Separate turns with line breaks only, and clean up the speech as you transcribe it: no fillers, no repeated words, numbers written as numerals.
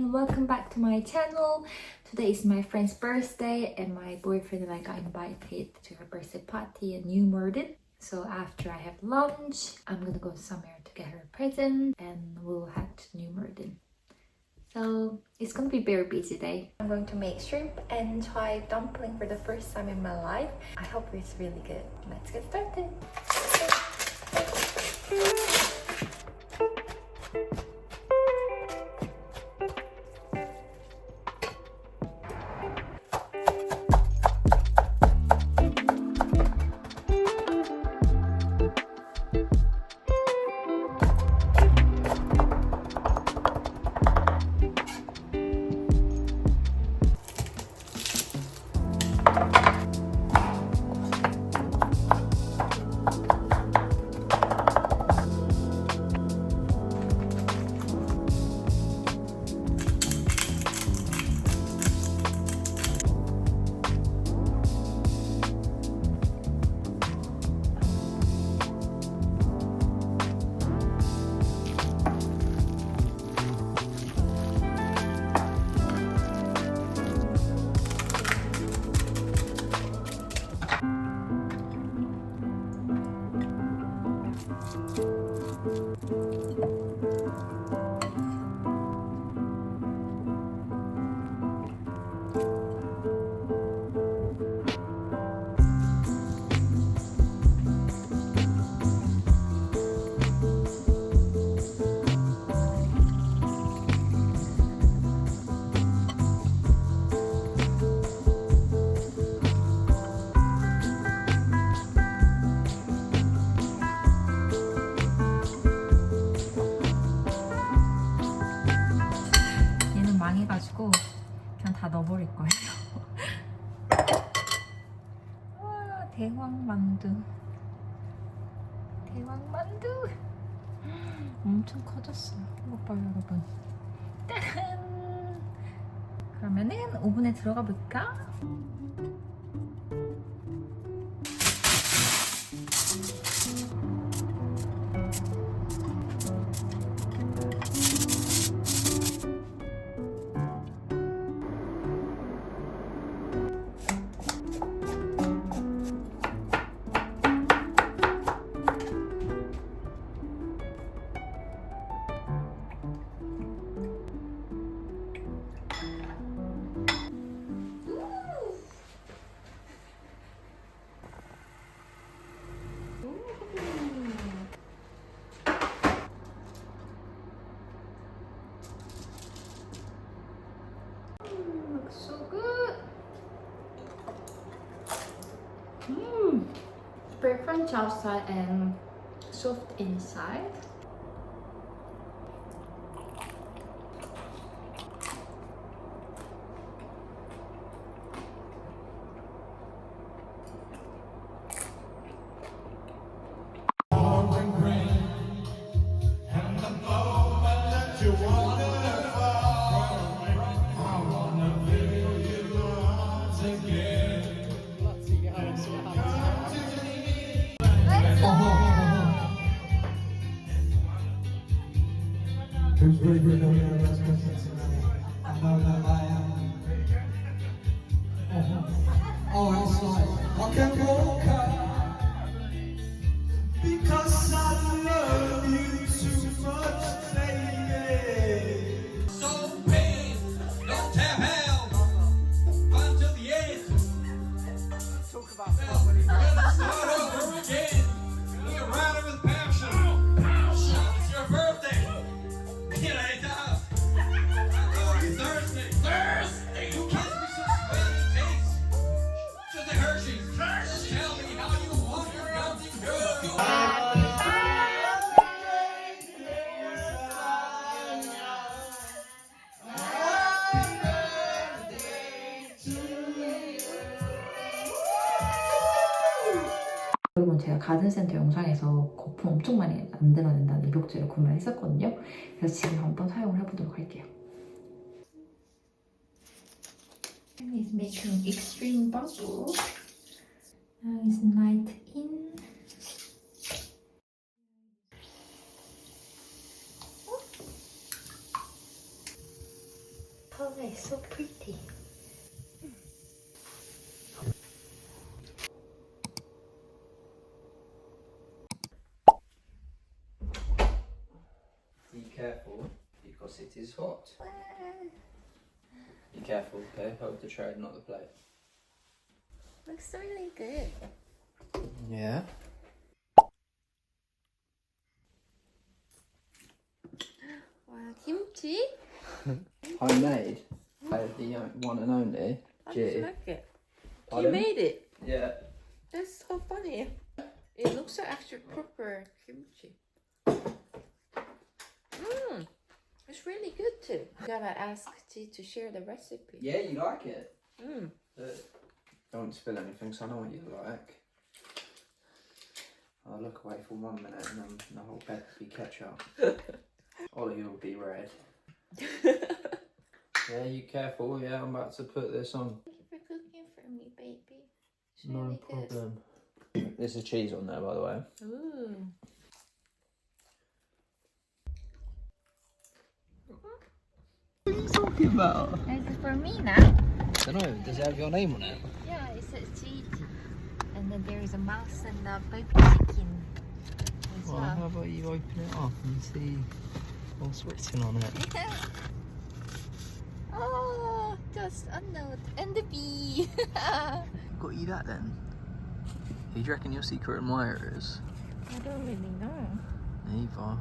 Welcome back to my channel. Today is my friend's birthday and my boyfriend and I got invited to her birthday party in New Morden. So after I have lunch, I'm gonna go somewhere to get her a present and we'll head to New Morden. So it's gonna be a very busy day. I'm going to make shrimp and chive dumpling for the first time in my life. I hope it's really good. Let's get started. 그냥 다 넣어버릴 거예요. 와, 대왕만두. 대왕만두. 엄청 커졌어요. 이거 봐요, 여러분. 짜란! 그러면은 오븐에 들어가 볼까? So good. Very crunchy outside and soft inside.
Oh, it's like I can walk up because I love you too much, baby.
So pain, don't tap out until the end. Talk about somebody. We're gonna start over again. We're gonna ride it with passion. It's your birthday. Get it out.
여러분 제가 가든센터 영상에서 거품 엄청 많이 만들어낸다는 입욕제를 구매를 했었거든요. 그래서 지금 한번 사용을 해보도록 할게요. It's making extreme bubble. Now it's night in. Color is so pretty.
Be careful because it is hot. Be careful, okay? Hold the tray, not the plate.
Looks really good.
Yeah.
Wow, kimchi?
Homemade. By the one and only.
I
Ji.
just like it. You
Pardon?
made it.
Yeah.
That's so funny. It looks like actually proper kimchi. It's really good too. You gotta ask Ji to share the recipe.
Yeah, you like it.
Mm.
Don't spill anything, so I know what you like. I'll look away for 1 minute and then the whole bed will be ketchup. Ollie will be red. Yeah, you careful. Yeah, I'm about to put this on.
Thank you for cooking for me, baby. It's
No
really
problem. There's a cheese on there, by the way.
Good. Ooh.
What are you talking about?
This is for me now.
I don't know. Does it have your name on it?
Yeah, it says Gigi. And then there is a mouse and a baby chicken as
Well, how about you open it up and see what's written on it?
Oh, just a note and the bee.
Got you that then? Who do you reckon your secret admirer is?
I don't really know.
Eva.